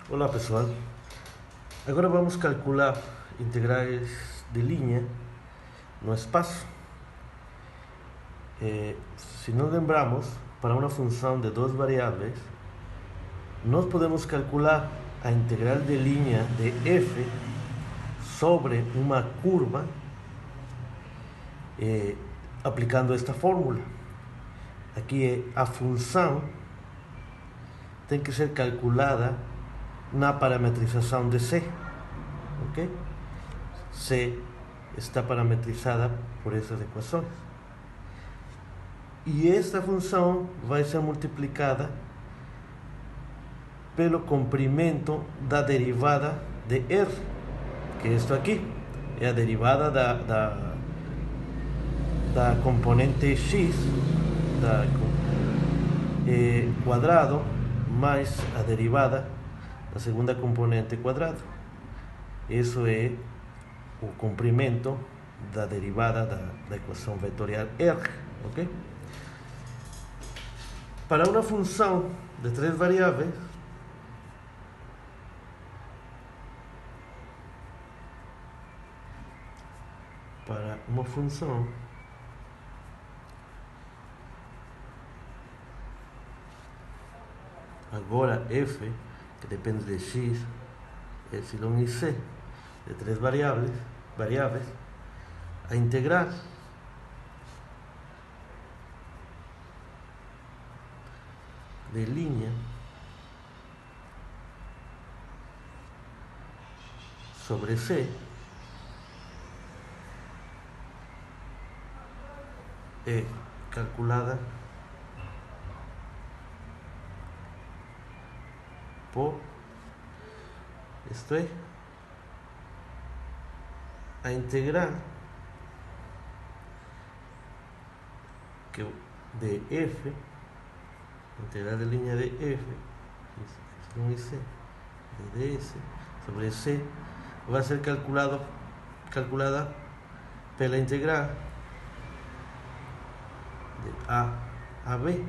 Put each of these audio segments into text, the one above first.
Olá pessoal, agora vamos calcular integrais de linha no espaço. Se nos lembramos, para uma função de duas variáveis, nós podemos calcular a integral de linha de f sobre uma curva aplicando esta fórmula. Aqui a função tem que ser calculada na parametrização de C, ok? C está parametrizada por essas equações. E esta função vai ser multiplicada pelo comprimento da derivada de R, que é isto aqui, é a derivada da componente x quadrado mais a derivada da segunda componente quadrado. Isso é o comprimento da derivada da equação vetorial R, ok? Para uma função de três variáveis, para uma função agora f, que depende de x, y e c, de três variáveis, a integrar de linha sobre C é calculada por, isto é, a integrar de f, integral de linha de f, y e c, de ds sobre c, vai ser calculada pela integral de a a b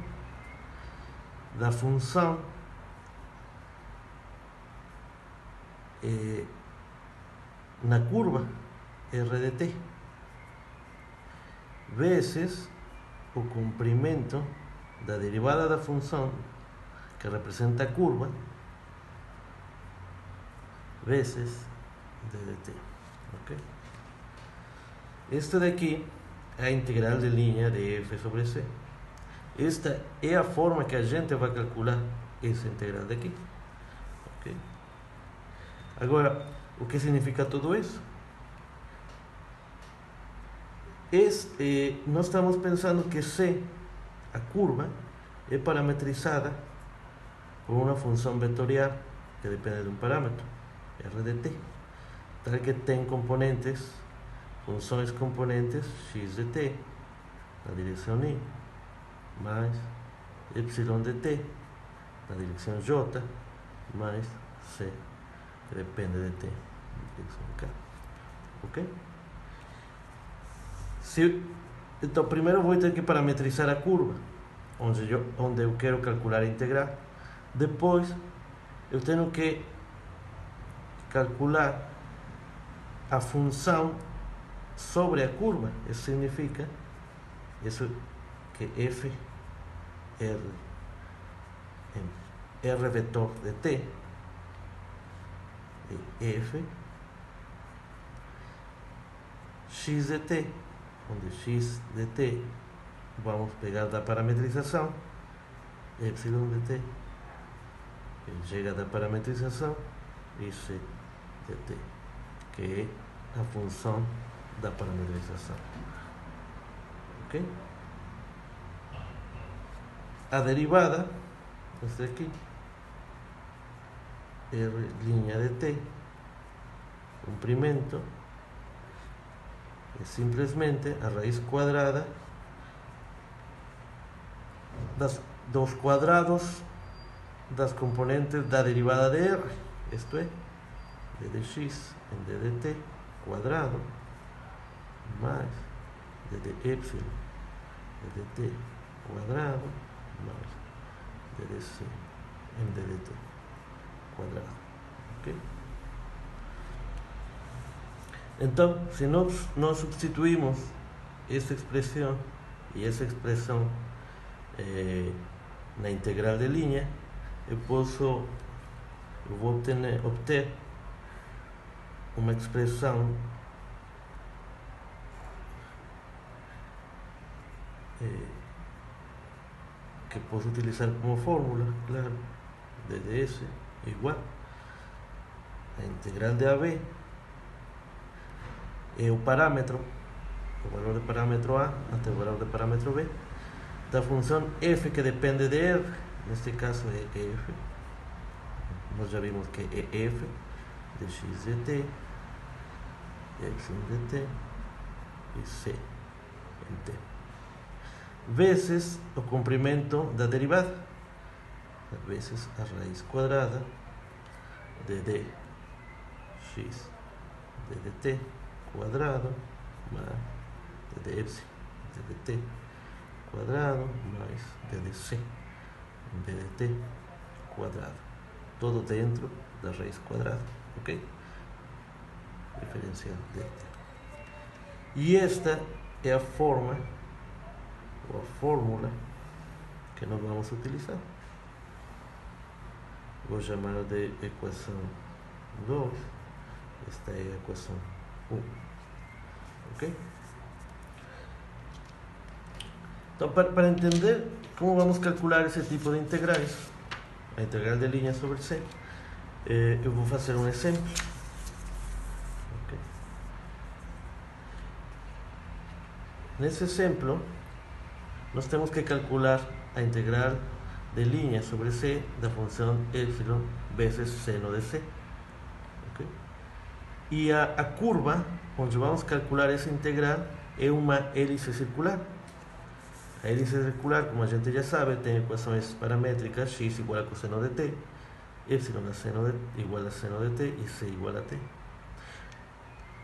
da função na curva r de t vezes o comprimento da derivada da função que representa a curva vezes d dt, ok? Esta daqui é a integral de linha de f sobre c. Esta é a forma que a gente vai calcular essa integral daqui, ok? Agora, o que significa tudo isso? Nós estamos pensando que C, a curva, é parametrizada por uma função vetorial que depende de um parâmetro, r de t, tal que tem componentes, funções componentes x de t na direção y, mais y de t na direção j, mais c, que depende de t na direção k, ok? Então, primeiro vou ter que parametrizar a curva, onde eu quero calcular a integral. Depois, eu tenho que calcular a função sobre a curva. Isso significa que f, r vetor de t, é f, x de t, onde x de t vamos pegar da parametrização, y de t, que chega da parametrização, e c de t, que é a função da parametrização, ok? A derivada, esta aqui, r' de t, comprimento, é simplesmente a raiz quadrada dos quadrados das componentes da derivada de r, isto é, d de x em d de t quadrado, mais d de y d de t quadrado, mais d de c em d de t quadrado. Então, se nós substituímos essa expressão e essa expressão na integral de linha, eu vou obter uma expressão que posso utilizar como fórmula, claro, de ds igual a integral de AB é o parâmetro, o valor de parâmetro A até o valor de parâmetro B da função f que depende de R, neste caso é f, nós já vimos que é f de x de t, y de t e c em t, vezes o comprimento da derivada, vezes a raiz quadrada de dx de dt quadrado mais de dy de dt quadrado mais de dc de dt quadrado, todo dentro da raiz quadrada, ok? Diferencial de t. E esta é a forma ou a fórmula que nós vamos utilizar. Vou chamar de equação 2, esta é a equação 1, ok? Então, para entender como vamos calcular esse tipo de integrais, a integral de linha sobre C, eu vou fazer um exemplo. Okay. Nesse exemplo, nós temos que calcular a integral de linha sobre C da função y vezes seno de C. Okay. E a curva onde vamos calcular essa integral é uma hélice circular. A hélice circular, como a gente já sabe, tem equações paramétricas: x igual a cosseno de t, y igual a seno de t e c igual a t.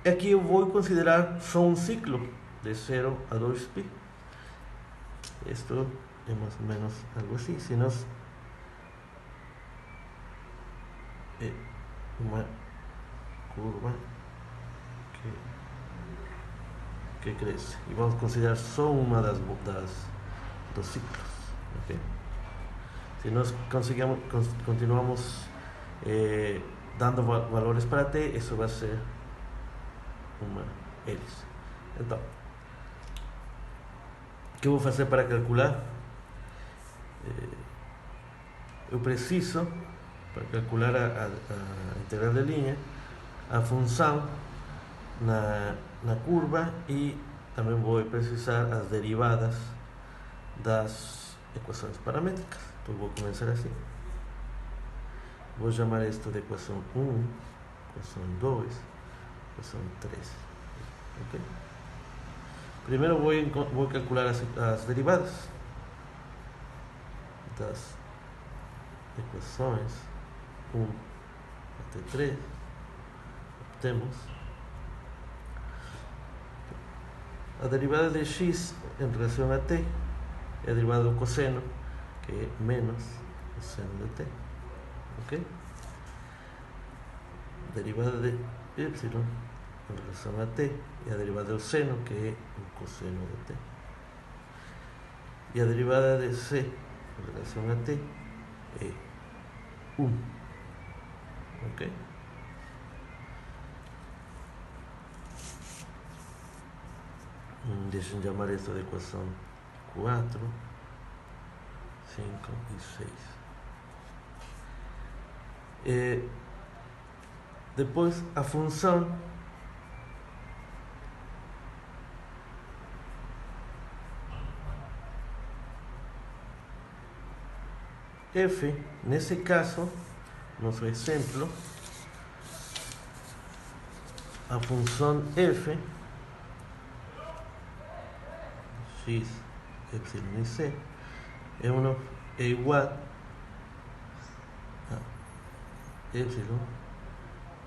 Aqui eu vou considerar só um ciclo de 0 a 2π. Isto é mais ou menos algo assim. Se nós é uma curva que cresce, e vamos considerar só uma dos ciclos, okay? Se nós continuamos dando valores para t, isso vai ser uma hélice. Então, o que eu vou fazer para calcular? Eu preciso, para calcular a integral de linha, a função na curva, e também vou precisar as derivadas das equações paramétricas. Então vou começar assim. Vou chamar isto de equação 1, equação 2, equação 3. Okay? Primeiro vou calcular as derivadas das equações 1 até 3. Temos a derivada de x em relação a t, é a derivada do cosseno, que é menos o seno de t. Ok? A derivada de y em relação a t é a derivada do seno, que é o cosseno de t. E a derivada de c em relação a t é 1. Ok? Deixem de chamar esta de equação 4, 5 e 6. Depois, a função f, nesse caso, nosso exemplo, a função f, x, y e c, é igual a y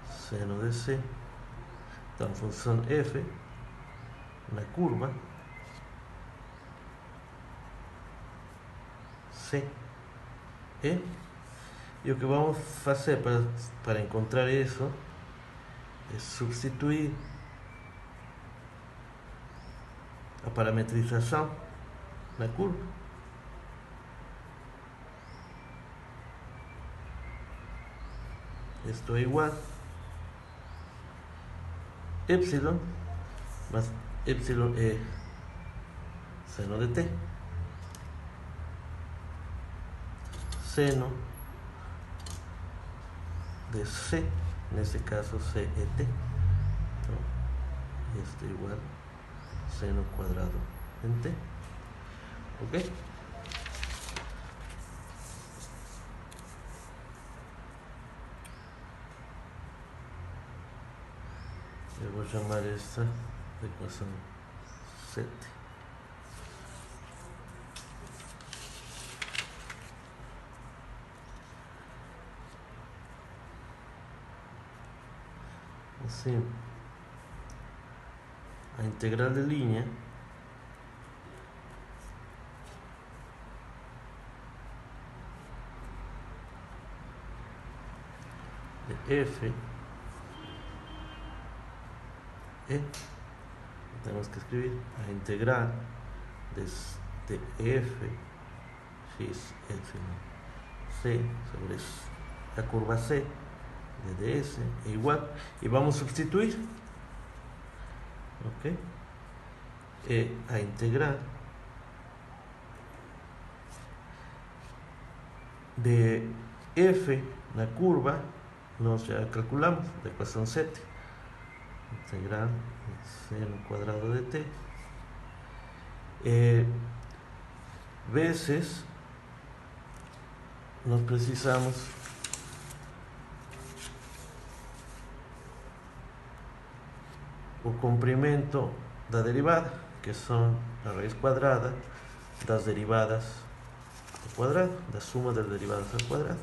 seno de c. Então, a função f na curva c e o que vamos fazer para encontrar isso é substituir a parametrização na curva. Isto é igual epsilon más epsilon é seno de t, seno de c, nesse caso c é t, então, isto é igual seno quadrado em t, ok? Eu vou chamar esta equação 7. Assim, a integral de linha de f temos que escribir a integral de f x epsilon c sobre a curva c de ds é igual, e vamos substituir, ok? É a integral de f na curva, nós já calculamos da equação 7, integral seno quadrado de t vezes nós precisamos o comprimento da derivada, que são a raiz quadrada das derivadas ao quadrado, da suma das derivadas ao quadrado,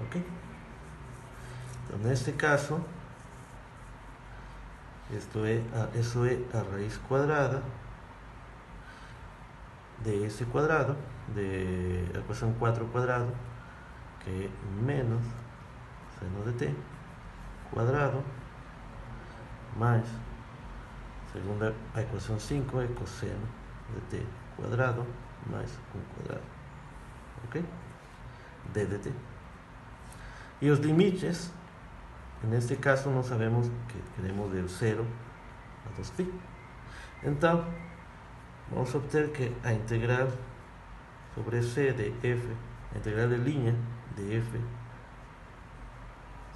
ok? Então, neste caso, isso é a raiz quadrada de s quadrado, de a equação 4 ao quadrado, que é menos seno de t quadrado, mais, segundo a equação 5, é cosseno de t quadrado, mais 1 quadrado, ok? D de t. E os limites, neste caso, nós sabemos que queremos de 0 a 2π. Então, vamos obter que a integral sobre c de f, a integral de linha de f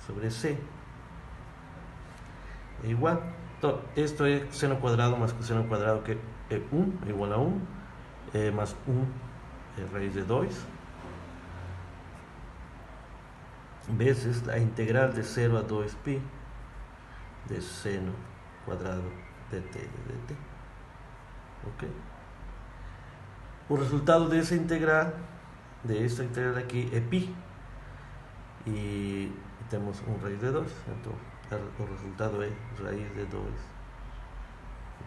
sobre c é igual, então, isto é seno quadrado mais cosseno quadrado, que é 1, é igual a 1, mais 1 é raiz de 2, vezes a integral de 0 a 2π de seno quadrado de t de dt, ok? O resultado dessa integral, aqui, é π, e temos 1 raiz de 2, então o resultado é raiz de 2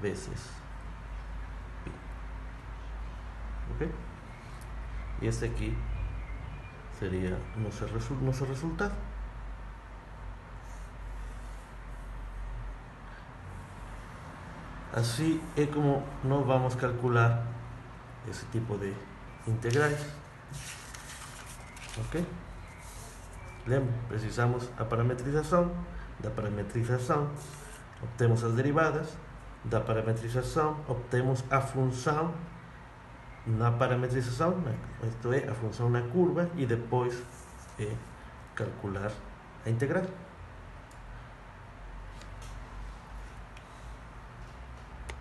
vezes π, ok? E este aqui seria nosso resultado. Assim é como nós vamos calcular esse tipo de integrais, ok? Lembra, precisamos a parametrização, da parametrização obtemos as derivadas, da parametrização obtemos a função na parametrização, isto é, a função na curva, e depois calcular a integral.